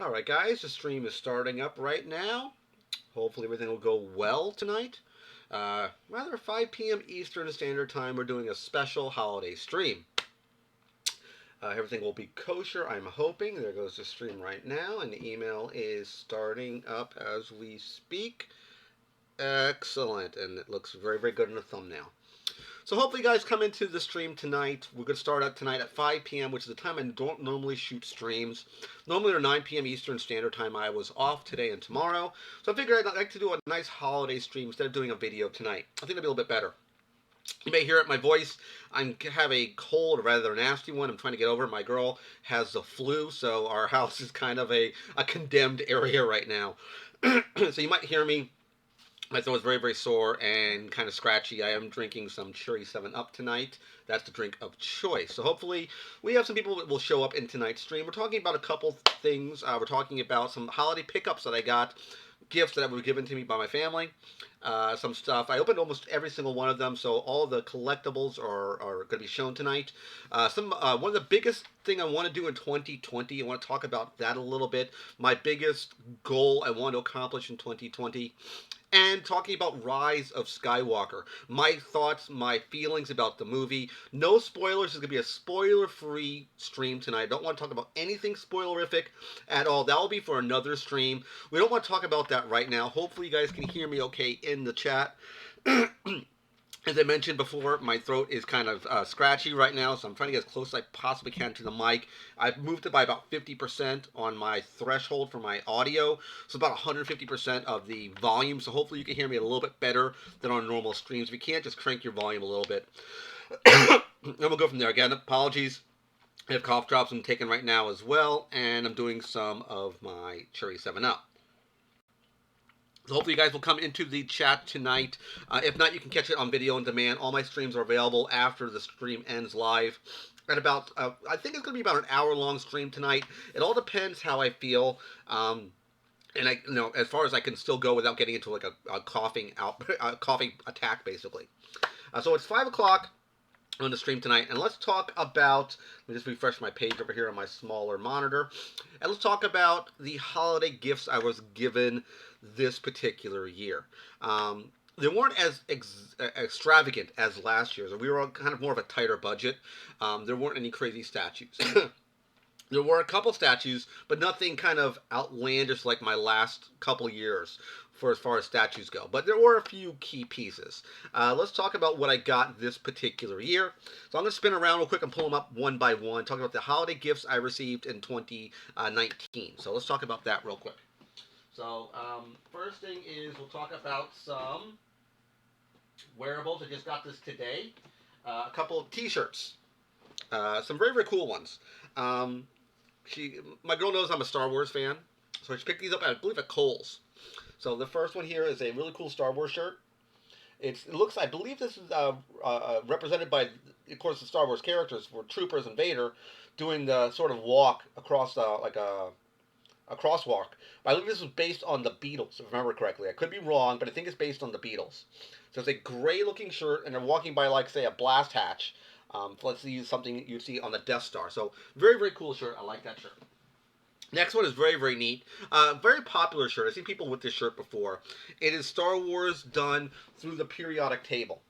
Alright guys, the stream is starting up right now. Hopefully everything will go well tonight. Rather 5 p.m. Eastern Standard Time, we're doing a special holiday stream. Everything will be kosher, I'm hoping. There goes the stream right now, and the email is starting up as we speak. Excellent, and it looks very, very good in the thumbnail. So hopefully you guys come into the stream tonight. We're going to start out tonight at 5 p.m., which is the time I don't normally shoot streams. Normally they're 9 p.m. Eastern Standard Time. I was off today and tomorrow. So I figured I'd like to do a nice holiday stream instead of doing a video tonight. I think it'll be a little bit better. You may hear it in my voice. I have a cold, a rather nasty one. I'm trying to get over. My girl has the flu, so our house is kind of a condemned area right now. So you might hear me. My throat is very, very sore and kind of scratchy. I am drinking some Cherry 7 Up tonight. That's the drink of choice. So hopefully we have some people that will show up in tonight's stream. We're talking about a couple things. We're talking about some holiday pickups that I got, gifts that were given to me by my family. Some stuff. I opened almost every single one of them, so all the collectibles are going to be shown tonight. One of the biggest thing I want to do in 2020, I want to talk about that a little bit. My biggest goal I want to accomplish in 2020, and talking about Rise of Skywalker. My thoughts, my feelings about the movie. No spoilers. It's going to be a spoiler-free stream tonight. I don't want to talk about anything spoilerific at all. That will be for another stream. We don't want to talk about that right now. Hopefully you guys can hear me okay in the chat. As I mentioned before, my throat is kind of scratchy right now, so I'm trying to get as close as I possibly can to the mic. I've moved it by about 50% on my threshold for my audio, so about 150% of the volume, so hopefully you can hear me a little bit better than on normal streams. If you can't, just crank your volume a little bit. And we'll go from there. Again, apologies. I have cough drops I'm taking right now as well, and I'm doing some of my Cherry 7 Up. So hopefully you guys will come into the chat tonight. If not, you can catch it on video on demand. All my streams are available after the stream ends live. At about, I think it's going to be about an hour-long stream tonight. It all depends how I feel. And as far as I can still go without getting into like a coughing coughing attack, basically. So it's 5 o'clock on the stream tonight, and let's talk about. Let me just refresh my page over here on my smaller monitor, and let's talk about the holiday gifts I was given this particular year. They weren't as extravagant as last year's. We were on kind of more of a tighter budget. There weren't any crazy statues. There were a couple statues, but nothing kind of outlandish like my last couple years for as far as statues go. But there were a few key pieces. Let's talk about what I got this particular year. So I'm going to spin around real quick and pull them up one by one, talking about the holiday gifts I received in 2019. So let's talk about that real quick. So first thing is we'll talk about some wearables. I just got this today. A couple of T-shirts. Some very, very cool ones. My girl knows I'm a Star Wars fan, so she picked these up, I believe, at Kohl's. So the first one here is a really cool Star Wars shirt. I believe this is represented by, of course, the Star Wars characters for Troopers and Vader doing the sort of walk across like a crosswalk. But I believe this was based on the Beatles, if I remember correctly. I could be wrong, but I think it's based on the Beatles. So it's a gray-looking shirt, and they're walking by, like, say, a blast hatch. Let's use something you'd see on the Death Star. So very, very cool shirt. I like that shirt. Next one is very, very neat. Very popular shirt. I've seen people with this shirt before. It is Star Wars done through the periodic table.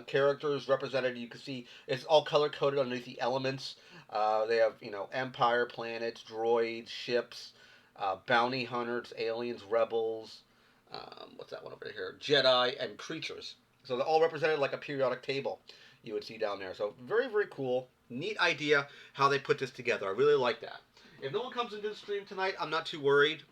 Characters represented. You can see it's all color coded underneath the elements. They have Empire, planets, droids, ships, bounty hunters, aliens, rebels. What's that one over here? Jedi and creatures. So they're all represented like a periodic table you would see down there. So very, very cool. Neat idea how they put this together. I really like that. If no one comes into the stream tonight, I'm not too worried.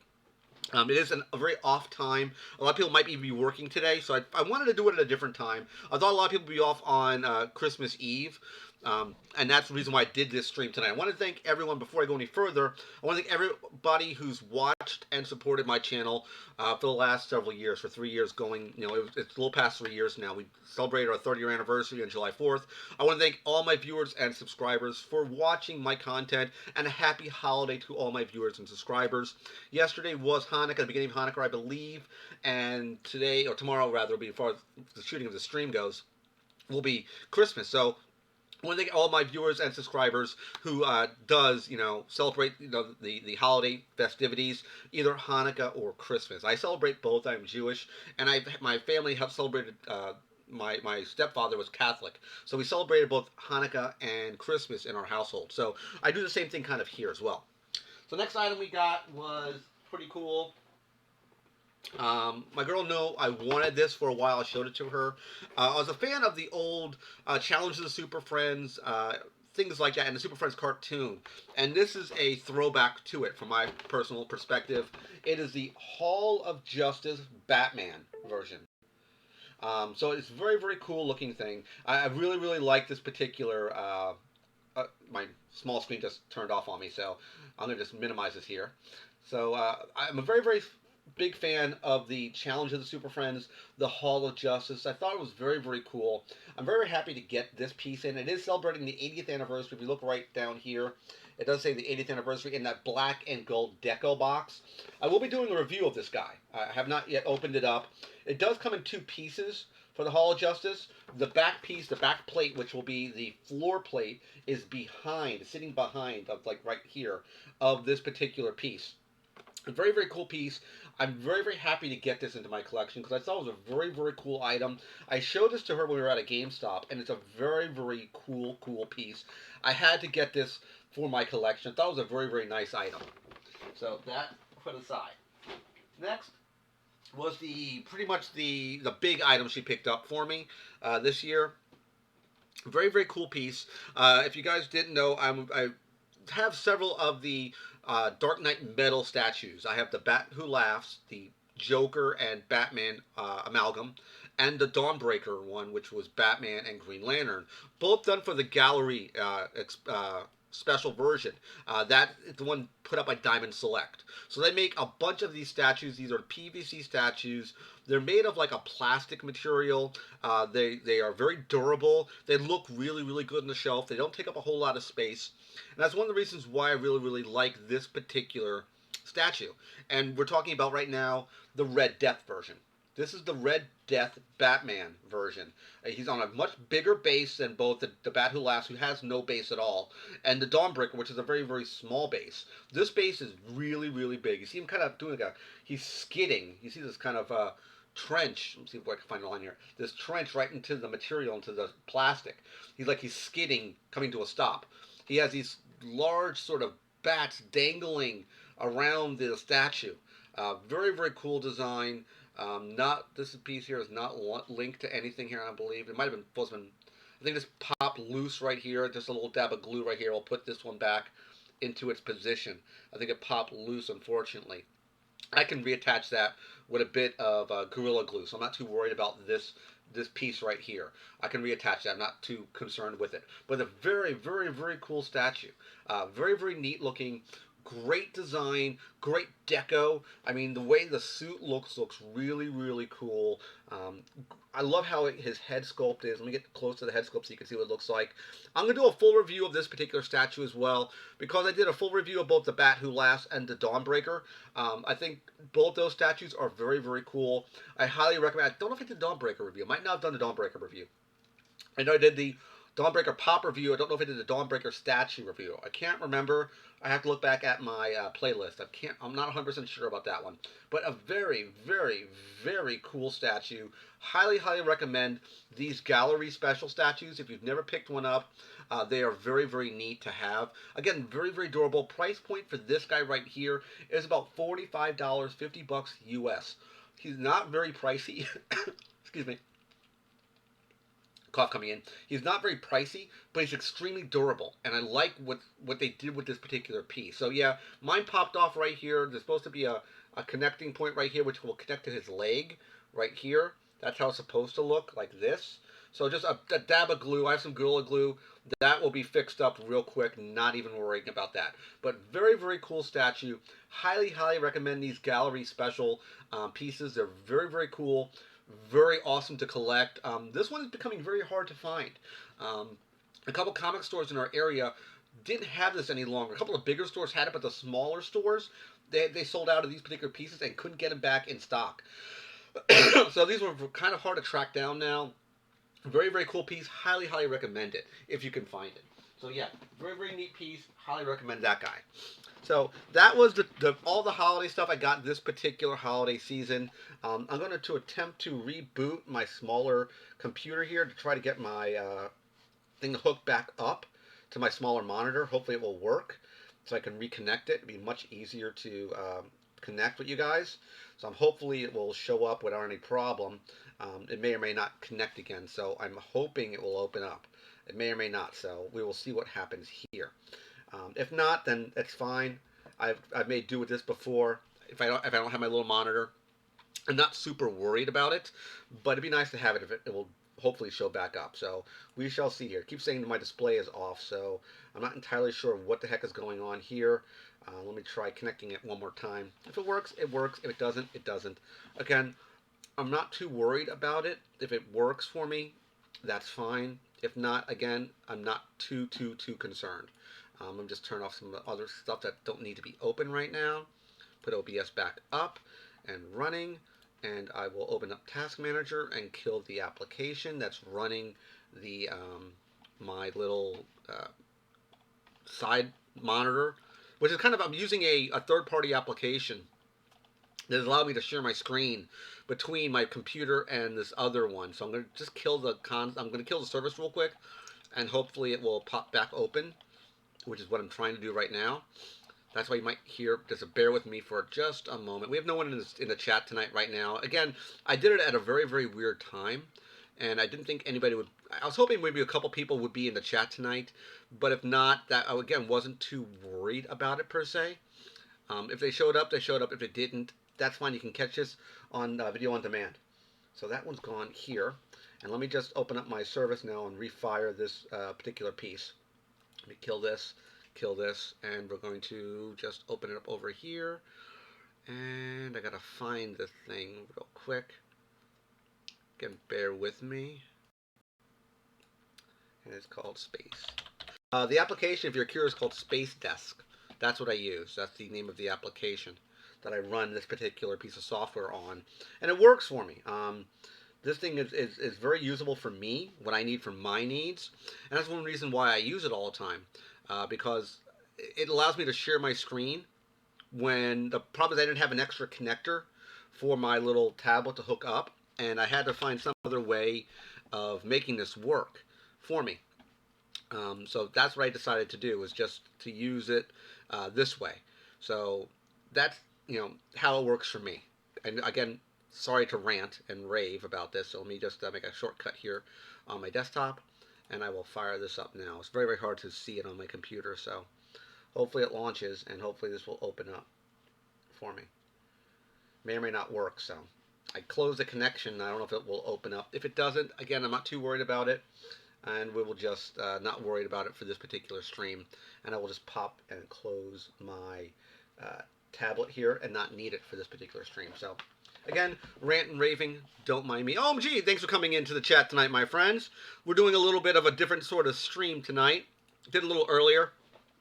It is a very off time. A lot of people might even be working today, so I wanted to do it at a different time. I thought a lot of people would be off on Christmas Eve, and that's the reason why I did this stream tonight. I want to thank everyone, before I go any further, I want to thank everybody who's watched and supported my channel for the last several years, for 3 years going, it's a little past 3 years now. We celebrated our 30-year anniversary on July 4th. I want to thank all my viewers and subscribers for watching my content, and a happy holiday to all my viewers and subscribers. Yesterday was Hanukkah, the beginning of Hanukkah, I believe, and today, or tomorrow rather, as far as the shooting of the stream goes, will be Christmas. So I want to thank all my viewers and subscribers who does celebrate the holiday festivities, either Hanukkah or Christmas. I celebrate both. I'm Jewish, and my family have celebrated. My stepfather was Catholic, so we celebrated both Hanukkah and Christmas in our household. So I do the same thing kind of here as well. So next item we got was pretty cool. My girl knew I wanted this for a while. I showed it to her. I was a fan of the old Challenge of the Super Friends, things like that, and the Super Friends cartoon. And this is a throwback to it from my personal perspective. It is the Hall of Justice Batman version. So it's a very, very cool looking thing. I really, really like this particular. My small screen just turned off on me, so I'm going to just minimize this here. So I'm a very, very big fan of the Challenge of the Super Friends, the Hall of Justice. I thought it was very, very cool. I'm very happy to get this piece in. It is celebrating the 80th anniversary. If you look right down here, it does say the 80th anniversary in that black and gold deco box. I will be doing a review of this guy. I have not yet opened it up. It does come in two pieces for the Hall of Justice. The back piece, the back plate, which will be the floor plate, is behind, sitting behind, of like right here, of this particular piece. A very, very cool piece. I'm very, very happy to get this into my collection because I thought it was a very, very cool item. I showed this to her when we were at a GameStop, and it's a very, very cool, cool piece. I had to get this for my collection. I thought it was a very, very nice item. So that put aside. Next was the pretty much the big item she picked up for me this year. Very, very cool piece. If you guys didn't know, I have several of the Dark Knight metal statues. I have the Bat Who Laughs, the Joker and Batman amalgam, and the Dawnbreaker one, which was Batman and Green Lantern. Both done for the gallery special version. That is the one put up by Diamond Select. So they make a bunch of these statues. These are PVC statues. They're made of like a plastic material. They are very durable. They look really, really good on the shelf. They don't take up a whole lot of space. And that's one of the reasons why I really, really like this particular statue. And we're talking about right now the Red Death version. This is the Red Death Batman version. He's on a much bigger base than both the Bat Who Laughs, who has no base at all, and the Dawnbreaker, which is a very, very small base. This base is really, really big. You see him kind of doing he's skidding. You see this kind of trench. Let's see if I can find a line here. This trench right into the material, into the plastic. He's skidding, coming to a stop. He has these large sort of bats dangling around the statue. Very, very cool design. Not this piece here is not linked to anything here. I believe it might have been supposed to. I think this popped loose right here. Just a little dab of glue right here. I'll put this one back into its position. I think it popped loose, unfortunately. I can reattach that with a bit of Gorilla Glue, so I'm not too worried about this piece right here. I can reattach that. I'm not too concerned with it. But a very, very, very cool statue. Very, very neat looking. Great design, great deco. I mean, the way the suit looks really, really cool. I love how his head sculpt is. Let me get close to the head sculpt so you can see what it looks like. I'm going to do a full review of this particular statue as well, because I did a full review of both the Bat Who Laughs and the Dawnbreaker. I think both those statues are very, very cool. I highly recommend. I don't know if I did the Dawnbreaker review. I might not have done the Dawnbreaker review. I know I did the Dawnbreaker pop review. I don't know if I did the Dawnbreaker statue review. I can't remember. I have to look back at my playlist. I'm not 100% sure about that one. But a very, very, very cool statue. Highly, highly recommend these gallery special statues. If you've never picked one up, they are very, very neat to have. Again, very, very durable. Price point for this guy right here is about $45, $50 US. He's not very pricey. Excuse me. Cough coming in. He's not very pricey, but he's extremely durable, and I like what they did with this particular piece. So yeah, mine popped off right here. There's supposed to be a connecting point right here, which will connect to his leg right here. That's how it's supposed to look, like this. So just a dab of glue. I have some Gorilla Glue. That will be fixed up real quick. Not even worrying about that. But very, very cool statue. Highly, highly recommend these gallery special pieces. They're very, very cool. Very awesome to collect. This one is becoming very hard to find. A couple comic stores in our area didn't have this any longer. A couple of bigger stores had it, but the smaller stores, they sold out of these particular pieces and couldn't get them back in stock. So these were kind of hard to track down now. Very, very cool piece. Highly, highly recommend it if you can find it. So yeah, very, very neat piece. Highly recommend that guy. So that was all the holiday stuff I got this particular holiday season. I'm going to attempt to reboot my smaller computer here to try to get my thing hooked back up to my smaller monitor. Hopefully it will work so I can reconnect it. It'll be much easier to connect with you guys. So I'm hopefully it will show up without any problem. It may or may not connect again, so I'm hoping it will open up. It may or may not, so we will see what happens here. If not, then it's fine. I've made do with this before. If I don't have my little monitor, I'm not super worried about it, but it'd be nice to have it if it will hopefully show back up. So we shall see here. It keeps saying my display is off, so I'm not entirely sure what the heck is going on here. Let me try connecting it one more time. If it works, it works. If it doesn't, it doesn't. Again, I'm not too worried about it. If it works for me, that's fine. If not, again, I'm not too concerned. I'm just turn off some other stuff that don't need to be open right now. Put OBS back up and running, and I will open up Task Manager and kill the application that's running the my little side monitor, which is kind of I'm using a third-party application that allowed me to share my screen between my computer and this other one. So I'm going to just kill I'm going to kill the service real quick, and hopefully it will pop back open, which is what I'm trying to do right now. That's why you might hear, just bear with me for just a moment. We have no one in the chat tonight right now. Again, I did it at a very, very weird time, and I didn't think anybody would. I was hoping maybe a couple people would be in the chat tonight, but if not, that I, again, wasn't too worried about it per se. If they showed up, they showed up. If they didn't, that's fine. You can catch this on video on demand. So that one's gone here. And let me just open up my service now and refire this particular piece. Let me kill this, and we're going to just open it up over here. And I gotta find the thing real quick. Again, bear with me. And it's called Space. The application, if you're curious, is called Space Desk. That's what I use. That's the name of the application that I run this particular piece of software on. And it works for me. This thing is very usable for me, what I need for my needs. And that's one reason why I use it all the time. Because it allows me to share my screen when the problem is I didn't have an extra connector for my little tablet to hook up. And I had to find some other way of making this work for me. So that's what I decided to do, was just to use it this way. So that's how it works for me. And again, sorry to rant and rave about this. So let me just make a shortcut here on my desktop, and I will fire this up now. It's very, very hard to see it on my computer, so hopefully it launches, and hopefully this will open up for me. May or may not work, so I close the connection. I don't know if it will open up. If it doesn't, again, I'm not too worried about it, and we will just not worried about it for this particular stream. And I will just pop and close my tablet here and not need it for this particular stream. So again, rant and raving, don't mind me. OMG, thanks for coming into the chat tonight, my friends. We're doing a little bit of a different sort of stream tonight. Did a little earlier.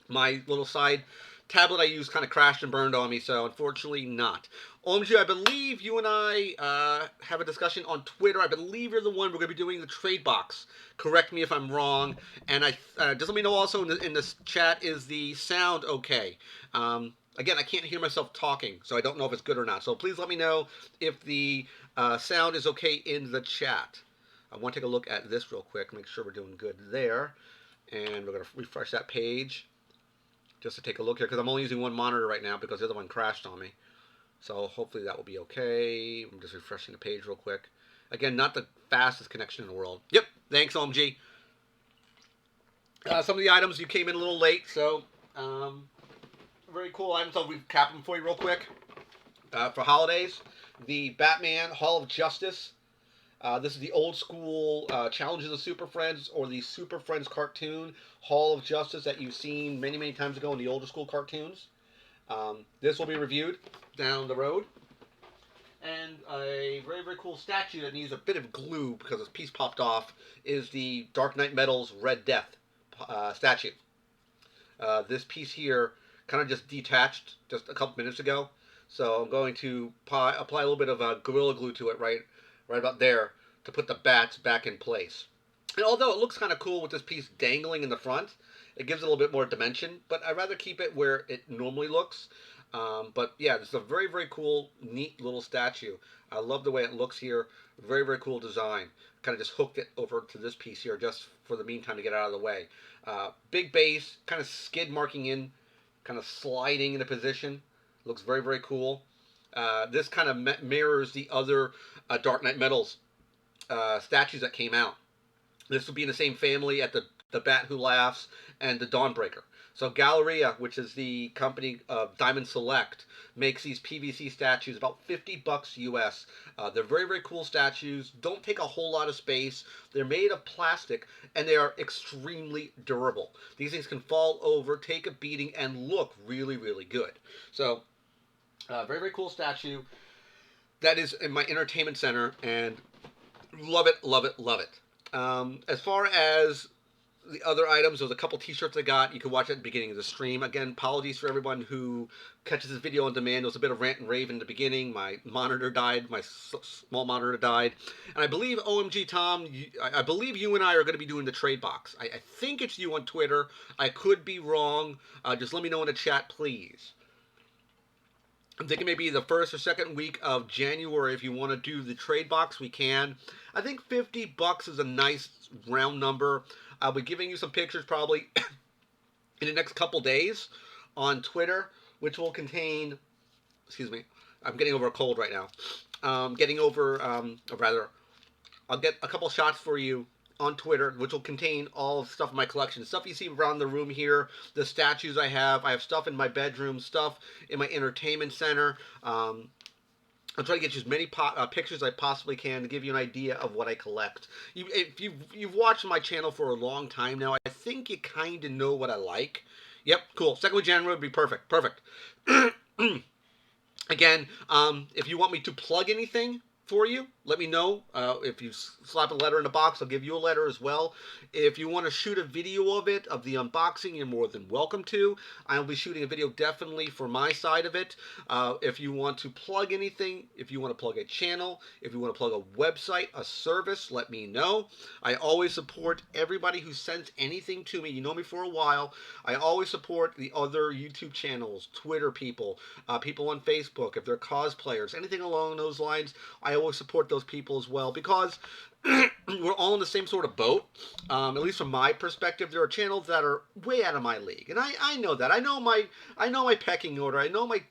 My little side tablet I used kind of crashed and burned on me, so unfortunately not. OMG, I believe you and I have a discussion on Twitter. I believe you're the one we're going to be doing the trade box. Correct me if I'm wrong. And just let me know also in this chat, is the sound okay? Again, I can't hear myself talking, so I don't know if it's good or not. So please let me know if the sound is okay in the chat. I want to take a look at this real quick, make sure we're doing good there. And we're going to refresh that page just to take a look here, because I'm only using one monitor right now because the other one crashed on me. So hopefully that will be okay. I'm just refreshing the page real quick. Again, not the fastest connection in the world. Yep, thanks, OMG. Some of the items, you came in a little late, so very cool items. I'll recap them for you real quick. For holidays, the Batman Hall of Justice. This is the old school Challenges of Super Friends, or the Super Friends cartoon Hall of Justice that you've seen many, many times ago in the older school cartoons. This will be reviewed down the road. And a very, very cool statue that needs a bit of glue because this piece popped off is the Dark Knight Metal's Red Death statue. This piece here kind of just detached just a couple minutes ago. So I'm going to apply a little bit of Gorilla Glue to it right about there to put the bats back in place. And although it looks kind of cool with this piece dangling in the front, it gives it a little bit more dimension. But I'd rather keep it where it normally looks. But yeah, it's a very, very cool, neat little statue. I love the way it looks here. Very, very cool design. Kind of just hooked it over to this piece here just for the meantime to get out of the way. Big base, kind of skid marking in, kind of sliding into position. Looks very, very cool. This kind of mirrors the other Dark Knight Metals statues that came out. This would be in the same family at the Bat Who Laughs and the Dawnbreaker. So Galleria, which is the company of Diamond Select, makes these PVC statues about $50 US. They're very, very cool statues. Don't take a whole lot of space. They're made of plastic, and they are extremely durable. These things can fall over, take a beating, and look really, really good. So, very, very cool statue. That is in my entertainment center, and love it, love it, love it. As far as the other items, there's a couple t-shirts I got. You can watch it at the beginning of the stream. Again, apologies for everyone who catches this video on demand. There was a bit of rant and rave in the beginning. My monitor died. My small monitor died. And I believe, OMG Tom, I believe you and I are going to be doing the trade box. I think it's you on Twitter. I could be wrong. Just let me know in the chat, please. I'm thinking maybe the first or second week of January. If you want to do the trade box, we can. I think $50 is a nice round number. I'll be giving you some pictures probably in the next couple days on Twitter, which will contain, excuse me, I'm getting over a cold right now. I'll get a couple shots for you on Twitter, which will contain all of the stuff in my collection. Stuff you see around the room here, the statues I have stuff in my bedroom, stuff in my entertainment center. I'll try to get you as many pictures as I possibly can to give you an idea of what I collect. If you've watched my channel for a long time now, I think you kind of know what I like. Yep, cool. Second week of January would be perfect. Perfect. Again, if you want me to plug anything for you, let me know. If you slap a letter in the box, I'll give you a letter as well. If you want to shoot a video of it, of the unboxing, you're more than welcome to. I'll be shooting a video definitely for my side of it. If you want to plug anything, if you want to plug a channel, if you want to plug a website, a service, let me know. I always support everybody who sends anything to me. You know me for a while. I always support the other YouTube channels, Twitter people, people on Facebook, if they're cosplayers, anything along those lines. I always support those people as well because we're all in the same sort of boat. At least from my perspective, there are channels that are way out of my league, and I know that. I know my pecking order. I know my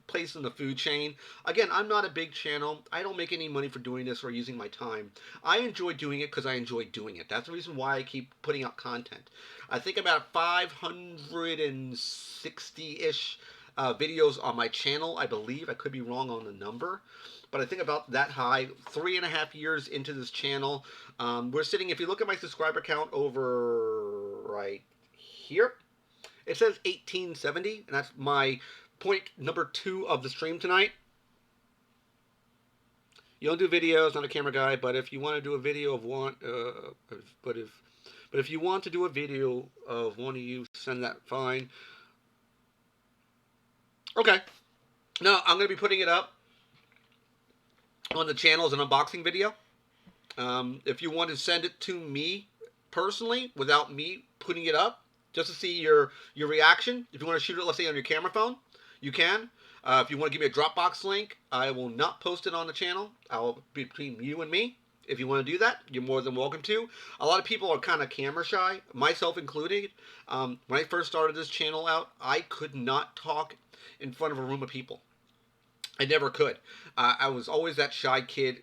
place in the food chain. Again, I'm not a big channel. I don't make any money for doing this or using my time. I enjoy doing it because I enjoy doing it. That's the reason why I keep putting out content. I think about 560-ish videos on my channel, I believe. I could be wrong on the number, but I think about that high. 3.5 years into this channel. We're sitting, if you look at my subscriber count over right here, it says 1870, and that's my point number 2 of the stream tonight. You don't do videos, not a camera guy, but if you want to do a video of one, but if you want to do a video of one of you, send that, fine. Okay. Now, I'm going to be putting it up on the channel as an unboxing video. If you want to send it to me personally, without me putting it up, just to see your reaction, if you want to shoot it, let's say, on your camera phone, you can. If you want to give me a Dropbox link, I will not post it on the channel. I'll be between you and me. If you want to do that, you're more than welcome to. A lot of people are kind of camera shy, myself included. When I first started this channel out, I could not talk in front of a room of people. I never could. I was always that shy kid.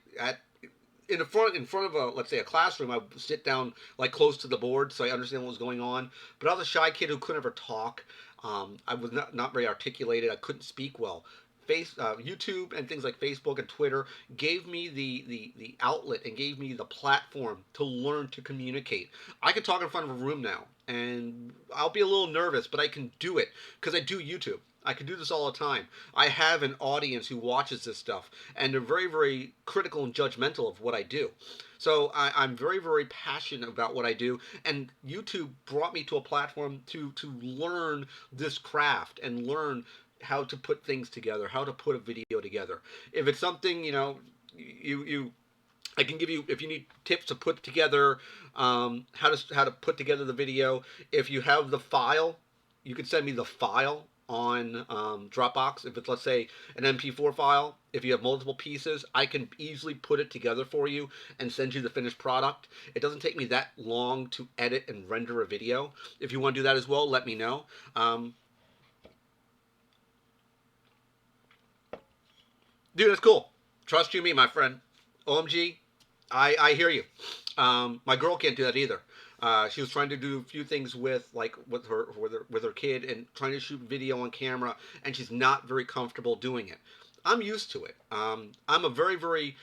In front of a, let's say, a classroom, I would sit down like close to the board so I understand what was going on. But I was a shy kid who couldn't ever talk. I was not very articulated. I couldn't speak well. YouTube and things like Facebook and Twitter gave me the outlet and gave me the platform to learn to communicate. I can talk in front of a room now, and I'll be a little nervous, but I can do it because I do YouTube. I can do this all the time. I have an audience who watches this stuff, and they're very, very critical and judgmental of what I do. So I'm very, very passionate about what I do, and YouTube brought me to a platform to learn this craft and learn how to put things together, how to put a video together. If it's something, you I can give you, if you need tips to put together, how to put together the video. If you have the file, you can send me the file on Dropbox. If it's, let's say, an MP4 file, if you have multiple pieces, I can easily put it together for you and send you the finished product. It doesn't take me that long to edit and render a video. If you want to do that as well, let me know. Dude, that's cool. Trust you, me, my friend. OMG, I hear you. My girl can't do that either. She was trying to do a few things with her kid and trying to shoot video on camera, and she's not very comfortable doing it. I'm used to it. I'm very, very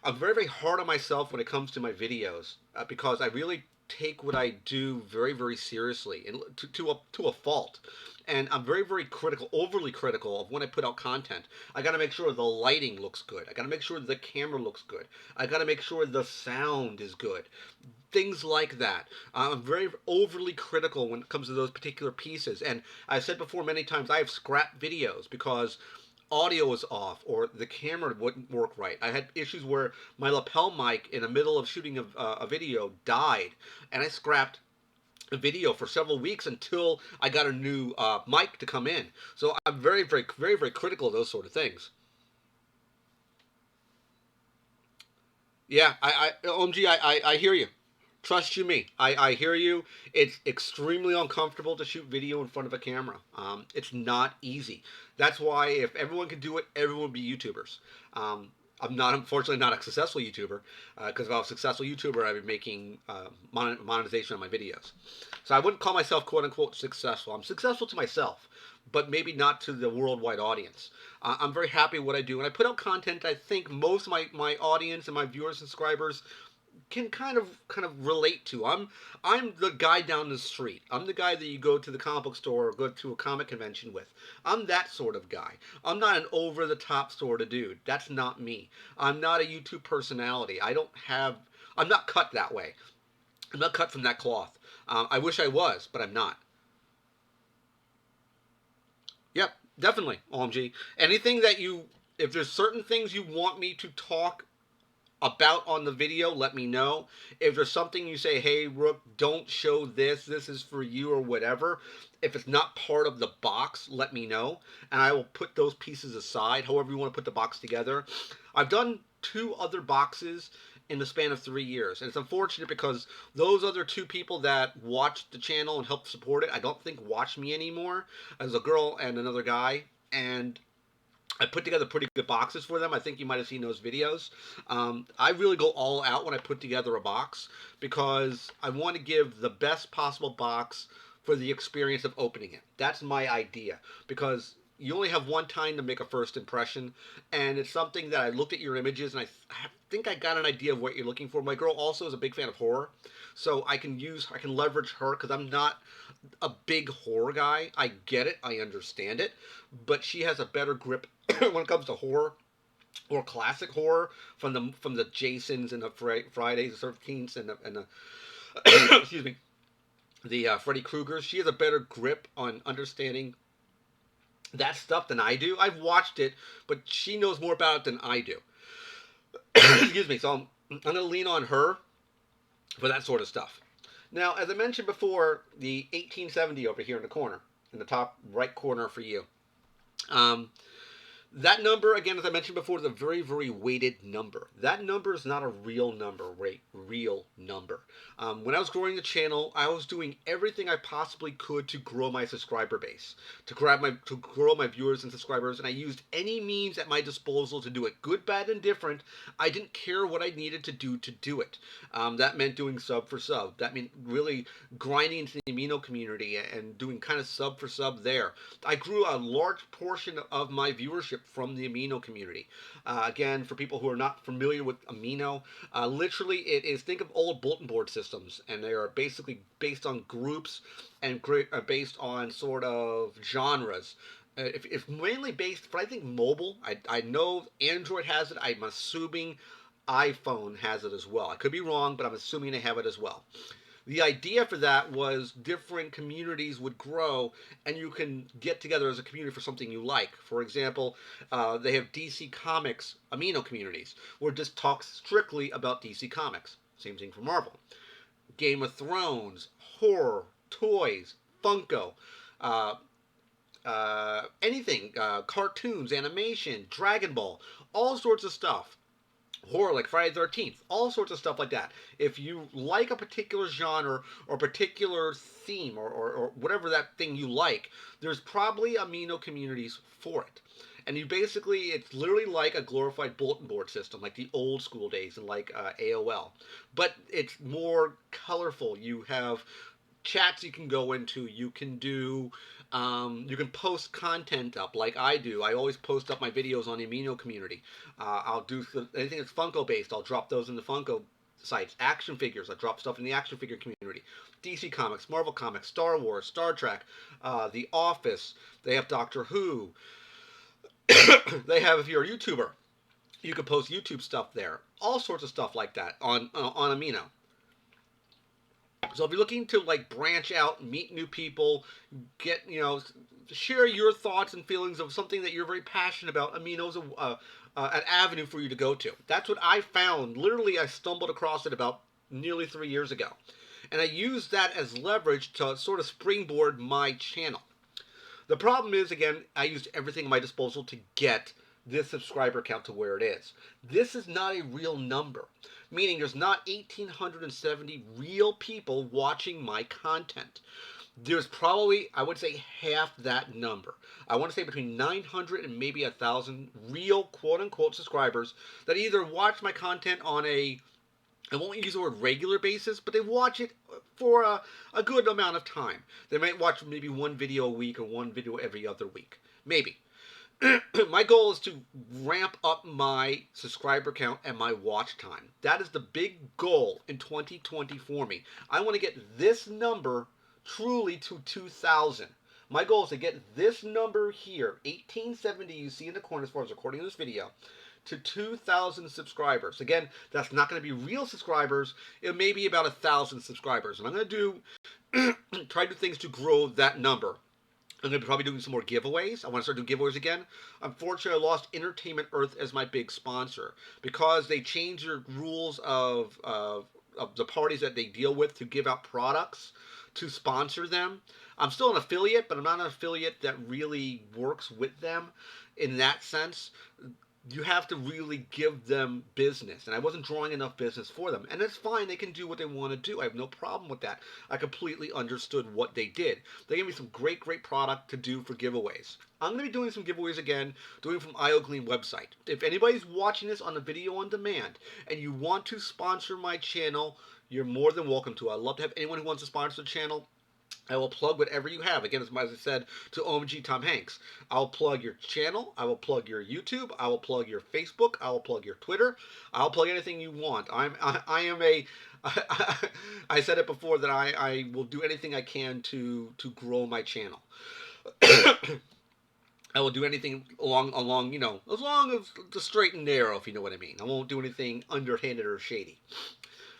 hard on myself when it comes to my videos because I really take what I do very, very seriously and to a fault. And I'm very, very critical, overly critical of when I put out content. I got to make sure the lighting looks good. I got to make sure the camera looks good. I got to make sure the sound is good. Things like that. I'm very overly critical when it comes to those particular pieces. And I've said before many times, I have scrapped videos because audio was off or the camera wouldn't work right. I had issues where my lapel mic in the middle of shooting a video died, and I scrapped a video for several weeks until I got a new mic to come in. So I'm very, very, very, very critical of those sort of things. Yeah, OMG, I hear you. Trust you me. I hear you. It's extremely uncomfortable to shoot video in front of a camera. It's not easy. That's why if everyone could do it, everyone would be YouTubers. I'm not, unfortunately, not a successful YouTuber because if I was a successful YouTuber, I'd be making monetization on my videos. So I wouldn't call myself quote unquote successful. I'm successful to myself, but maybe not to the worldwide audience. I'm very happy with what I do, and I put out content. I think most of my audience and my viewers and subscribers can kind of relate to. I'm the guy down the street. I'm the guy that you go to the comic book store or go to a comic convention with. I'm that sort of guy. I'm not an over the top sort of dude. That's not me. I'm not a YouTube personality. I'm not cut that way. I'm not cut from that cloth. I wish I was, but I'm not. Yep, definitely, OMG. Anything that you, if there's certain things you want me to talk about on the video, let me know. If there's something you say, hey, Rook, don't show this, this is for you or whatever, if it's not part of the box, let me know, and I will put those pieces aside, however you want to put the box together. I've done 2 other boxes in the span of 3 years, and it's unfortunate because those other 2 people that watched the channel and helped support it, I don't think watch me anymore. As a girl and another guy, and I put together pretty good boxes for them. I think you might have seen those videos. I really go all out when I put together a box because I want to give the best possible box for the experience of opening it. That's my idea because you only have one time to make a first impression, and it's something that I looked at your images and I think I got an idea of what you're looking for. My girl also is a big fan of horror, so I can leverage her because I'm not a big horror guy. I get it, I understand it, but she has a better grip when it comes to horror or classic horror from the Jasons and the Fridays the 13th and the excuse me, the Freddy Kruegers. She has a better grip on understanding that stuff than I do. I've watched it, but she knows more about it than I do. Excuse me. So I'm going to lean on her for that sort of stuff. Now, as I mentioned before, the 1870 over here in the corner, in the top right corner for you. Um, that number, again, as I mentioned before, is a very, very weighted number. That number is not a real number, right? Real number. When I was growing the channel, I was doing everything I possibly could to grow my subscriber base, to grow my viewers and subscribers, and I used any means at my disposal to do it, good, bad, and different. I didn't care what I needed to do it. That meant doing sub for sub. That meant really grinding into the amino community and doing kind of sub for sub there. I grew a large portion of my viewership from the amino community. Again, for people who are not familiar with amino, literally it is, think of old bulletin board systems, and they are basically based on groups and based on sort of genres. It's mainly based, but I think mobile. I know Android has it. I'm assuming iPhone has it as well. I could be wrong, but I'm assuming they have it as well. The idea for that was different communities would grow, and you can get together as a community for something you like. For example, they have DC Comics amino communities, where it just talks strictly about DC Comics. Same thing for Marvel. Game of Thrones, horror, toys, Funko, uh, anything, cartoons, animation, Dragon Ball, all sorts of stuff. Horror like Friday the 13th, all sorts of stuff like that. If you like a particular genre or particular theme or whatever that thing you like, there's probably amino communities for it. And you basically, it's literally like a glorified bulletin board system, like the old school days and like AOL. But it's more colorful. You have chats you can go into. You can do, you can post content up like I do. I always post up my videos on the Amino community. I'll do anything that's Funko based. I'll drop those in the Funko sites. Action figures. I drop stuff in the action figure community. DC Comics, Marvel Comics, Star Wars, Star Trek, The Office. They have Doctor Who. They have, if you're a YouTuber, you can post YouTube stuff there. All sorts of stuff like that on Amino. So if you're looking to like branch out, meet new people, get share your thoughts and feelings of something that you're very passionate about, Amino's an avenue for you to go to. That's what I found. Literally, I stumbled across it about nearly 3 years ago, and I used that as leverage to sort of springboard my channel. The problem is, again, I used everything at my disposal to get this subscriber count to where it is. This is not a real number, meaning there's not 1,870 real people watching my content. There's probably, I would say, half that number. I want to say between 900 and maybe 1,000 real quote-unquote subscribers that either watch my content on a, I won't use the word regular basis, but they watch it for a good amount of time. They might watch maybe one video a week or one video every other week. Maybe. My goal is to ramp up my subscriber count and my watch time. That is the big goal in 2020 for me. I want to get this number truly to 2,000. My goal is to get this number here, 1870 you see in the corner as far as recording this video, to 2,000 subscribers. Again, that's not going to be real subscribers. It may be about 1,000 subscribers. And I'm going to try to do things to grow that number. I'm going to be probably doing some more giveaways. I want to start doing giveaways again. Unfortunately, I lost Entertainment Earth as my big sponsor because they changed their rules of the parties that they deal with to give out products to sponsor them. I'm still an affiliate, but I'm not an affiliate that really works with them in that sense. You have to really give them business, and I wasn't drawing enough business for them, and it's fine. They can do what they want to do. I have no problem with that. I completely understood what they did. They gave me some great product to do for giveaways. I'm going to be doing some giveaways again, doing from IOGleam website. If anybody's watching this on a video on demand and you want to sponsor my channel, you're more than welcome to. I'd love to have anyone who wants to sponsor the channel. I will plug whatever you have. Again, as I said to OMG Tom Hanks, I'll plug your channel. I will plug your YouTube. I will plug your Facebook. I will plug your Twitter. I'll plug anything you want. I am a. I said it before that I will do anything I can to grow my channel. I will do anything along as long as the straight and narrow, if you know what I mean. I won't do anything underhanded or shady.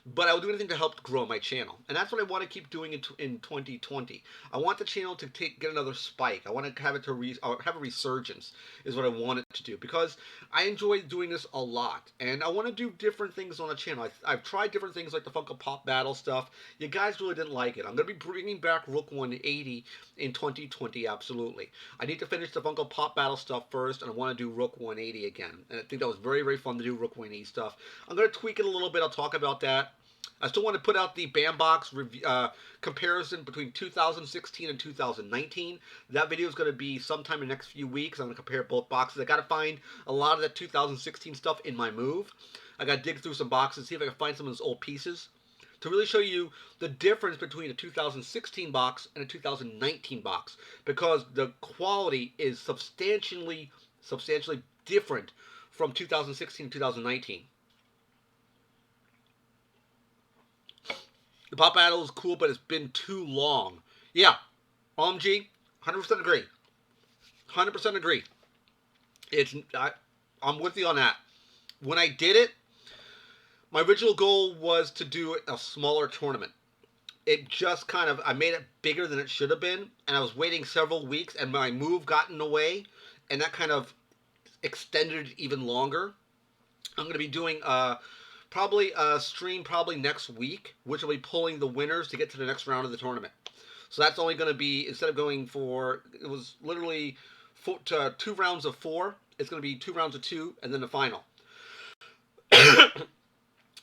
But I will do anything to help grow my channel. And that's what I want to keep doing in 2020. I want the channel to get another spike. I want to have it to have a resurgence is what I want it to do. Because I enjoy doing this a lot. And I want to do different things on the channel. I've tried different things like the Funko Pop Battle stuff. You guys really didn't like it. I'm going to be bringing back Rook 180 in 2020, absolutely. I need to finish the Funko Pop Battle stuff first, and I want to do Rook 180 again. And I think that was very fun to do Rook 180 stuff. I'm going to tweak it a little bit. I'll talk about that. I still want to put out the P.O.Box comparison between 2016 and 2019. That video is going to be sometime in the next few weeks. I'm going to compare both boxes. I got to find a lot of that 2016 stuff in my move. I got to dig through some boxes, see if I can find some of those old pieces to really show you the difference between a 2016 box and a 2019 box, because the quality is substantially different from 2016 to 2019. The Pop Battle is cool, but it's been too long. Yeah, OMG, 100% agree. 100% agree. I'm with you on that. When I did it, my original goal was to do a smaller tournament. it just kind of, I made it bigger than it should have been, and I was waiting several weeks, and my move got in the way, and that kind of extended it even longer. I'm going to be doing probably a stream probably next week, which will be pulling the winners to get to the next round of the tournament. So that's only going to be, instead of going for, it was literally 2 rounds of 4. It's going to be 2 rounds of 2 and then the final. I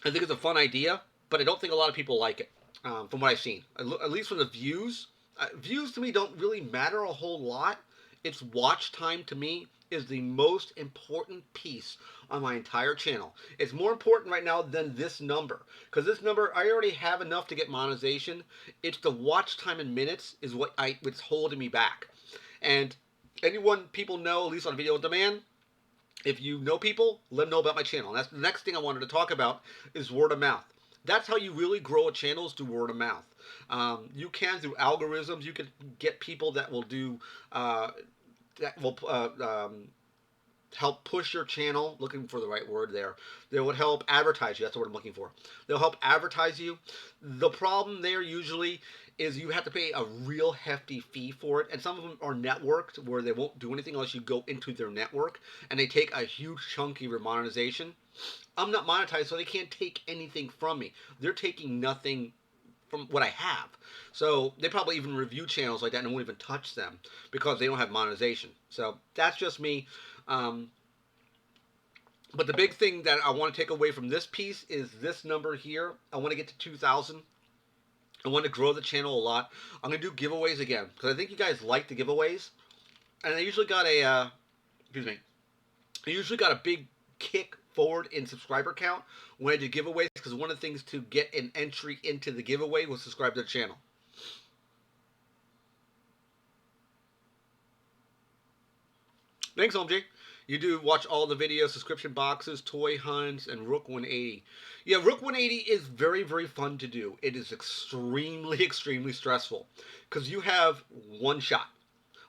think it's a fun idea, but I don't think a lot of people like it. From what I've seen, at least from the views. Views to me don't really matter a whole lot. It's watch time to me is the most important piece on my entire channel. It's more important right now than this number, because this number I already have enough to get monetization. It's the watch time in minutes is what's holding me back. And anyone people know, at least on video on demand, if you know people, let them know about my channel. And that's the next thing I wanted to talk about is word of mouth. That's how you really grow a channel, is through word of mouth. You can, through algorithms, you can get people that will do that will help push your channel. Looking for the right word there. They would help advertise you. That's the word I'm looking for. They'll help advertise you. The problem there usually is you have to pay a real hefty fee for it, and some of them are networked where they won't do anything unless you go into their network, and they take a huge chunk of your monetization. I'm not monetized, so they can't take anything from me. They're taking nothing from what I have. So they probably even review channels like that and won't even touch them because they don't have monetization. So that's just me. But the big thing that I want to take away from this piece is this number here. I want to get to 2,000. I want to grow the channel a lot. I'm going to do giveaways again because I think you guys like the giveaways. And I usually got excuse me, I usually got a big kick forward in subscriber count when I did giveaways, because one of the things to get an entry into the giveaway was subscribe to the channel. Thanks, OMG. You do watch all the videos, subscription boxes, toy hunts, and Rook 180. Yeah, Rook 180 is very, very fun to do. It is extremely, extremely stressful because you have one shot.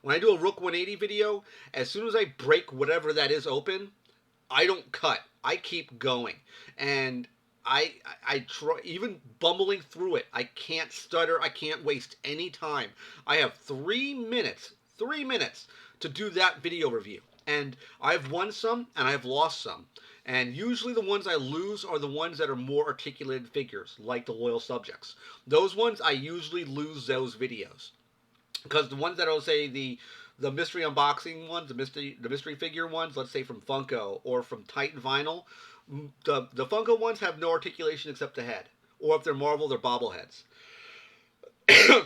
When I do a Rook 180 video, as soon as I break whatever that is open, I don't cut. I keep going. And I try, even bumbling through it, I can't stutter. I can't waste any time. I have 3 minutes to do that video review. And I've won some and I've lost some. And usually the ones I lose are the ones that are more articulated figures, like the loyal subjects. Those ones, I usually lose those videos. Because the ones that I'll say the mystery unboxing ones, the mystery figure ones, let's say from Funko or from Titan Vinyl, the Funko ones have no articulation except the head. Or if they're Marvel, they're bobbleheads.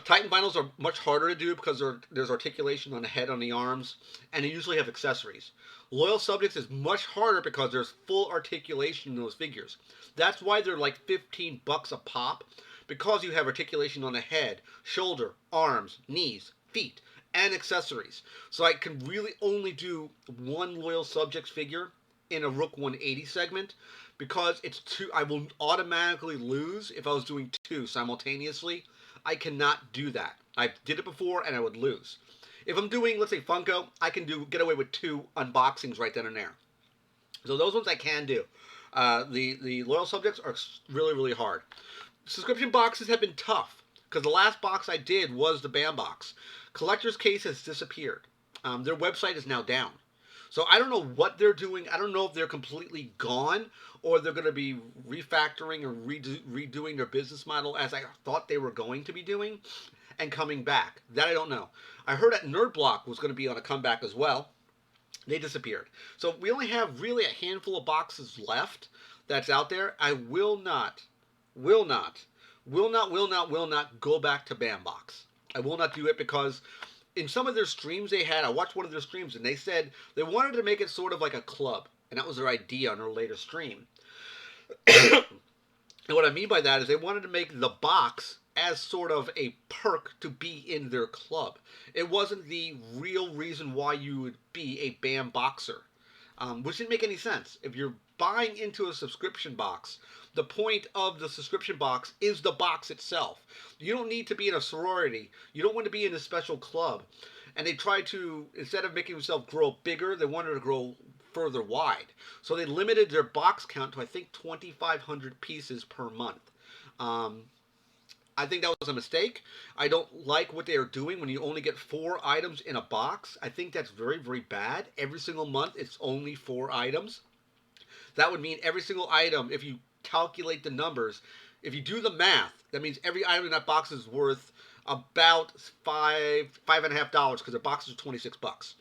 Titan Vinyls are much harder to do because there's articulation on the head, on the arms, and they usually have accessories. Loyal Subjects is much harder because there's full articulation in those figures. That's why they're like $15 a pop, because you have articulation on the head, shoulder, arms, knees, feet, and accessories. So I can really only do one Loyal Subjects figure in a Rook 180 segment, because it's two. I will automatically lose if I was doing two simultaneously. I cannot do that. I did it before and I would lose. If I'm doing, let's say, Funko, I can get away with 2 unboxings right then and there. So those ones I can do. The loyal subjects are really, really hard. Subscription boxes have been tough because the last box I did was the BAM box. Collector's Case has disappeared. Their website is now down. So I don't know what they're doing. I don't know if they're completely gone or they're going to be refactoring or redoing their business model as I thought they were going to be doing and coming back. That I don't know. I heard that Nerd Block was going to be on a comeback as well. They disappeared. So we only have really a handful of boxes left that's out there. I will not go back to BAM Box. I will not do it because in some of their streams they had, I watched one of their streams and they said they wanted to make it sort of like a club. And that was their idea on their later stream. And what I mean by that is they wanted to make the box as sort of a perk to be in their club. It wasn't the real reason why you would be a BAM boxer, which didn't make any sense. If you're buying into a subscription box, the point of the subscription box is the box itself. You don't need to be in a sorority. You don't want to be in a special club. And they tried to, instead of making themselves grow bigger, they wanted to grow further wide. So they limited their box count to, I think, 2,500 pieces per month. I think that was a mistake. I don't like what they are doing when you only get 4 items in a box. I think that's very, very bad. Every single month, it's only 4 items. That would mean every single item, if you calculate the numbers, if you do the math, that means every item in that box is worth about $5.50 because the boxes are 26 bucks.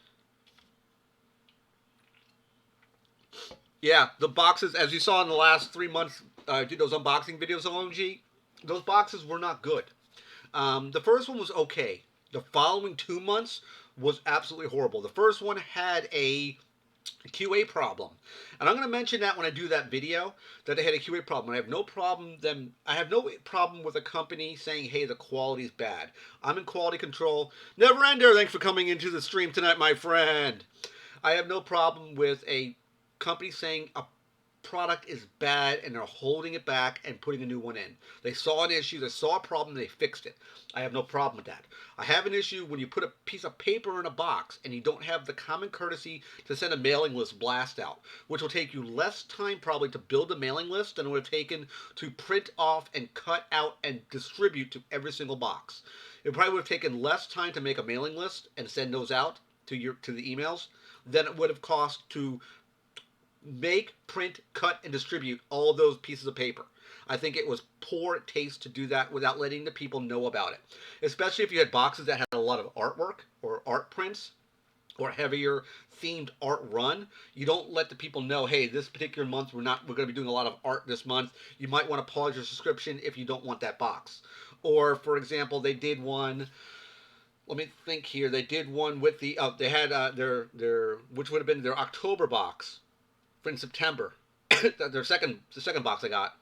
Yeah, the boxes, as you saw in the last 3 months, I did those unboxing videos on OMG. Those boxes were not good. The first one was okay. The following 2 months was absolutely horrible. The first one had a QA problem, and I'm going to mention that when I do that video that they had a QA problem. I have no problem them. I have no problem with a company saying, "Hey, the quality is bad." I'm in quality control. Never ender. Thanks for coming into the stream tonight, my friend. I have no problem with a company saying a product is bad and they're holding it back and putting a new one in. They saw an issue, they saw a problem, they fixed it. I have no problem with that. I have an issue when you put a piece of paper in a box and you don't have the common courtesy to send a mailing list blast out, which will take you less time probably to build a mailing list than it would have taken to print off and cut out and distribute to every single box. It probably would have taken less time to make a mailing list and send those out to the emails than it would have cost to make, print, cut, and distribute all of those pieces of paper. I think it was poor taste to do that without letting the people know about it. Especially if you had boxes that had a lot of artwork or art prints or heavier themed art run. You don't let the people know, hey, this particular month we're going to be doing a lot of art this month. You might want to pause your subscription if you don't want that box. Or for example, they did one. Let me think here. They did one with they had their which would have been their October box in September. The second box I got,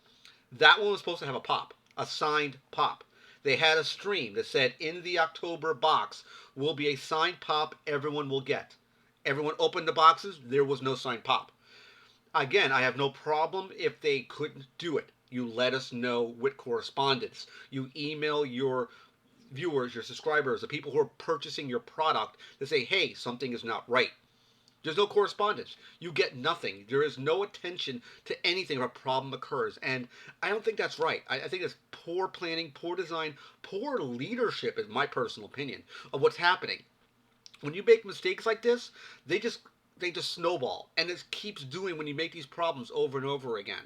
that one was supposed to have a pop, a signed pop. They had a stream that said in the October box will be a signed pop everyone will get. Everyone opened the boxes, there was no signed pop. Again, I have no problem if they couldn't do it. You let us know with correspondence. You email your viewers, your subscribers, the people who are purchasing your product to say, hey, something is not right. There's no correspondence. You get nothing. There is no attention to anything if a problem occurs. And I don't think that's right. I think it's poor planning, poor design, poor leadership, is my personal opinion, of what's happening. When you make mistakes like this, they just they just snowball. And it keeps doing when you make these problems over and over again.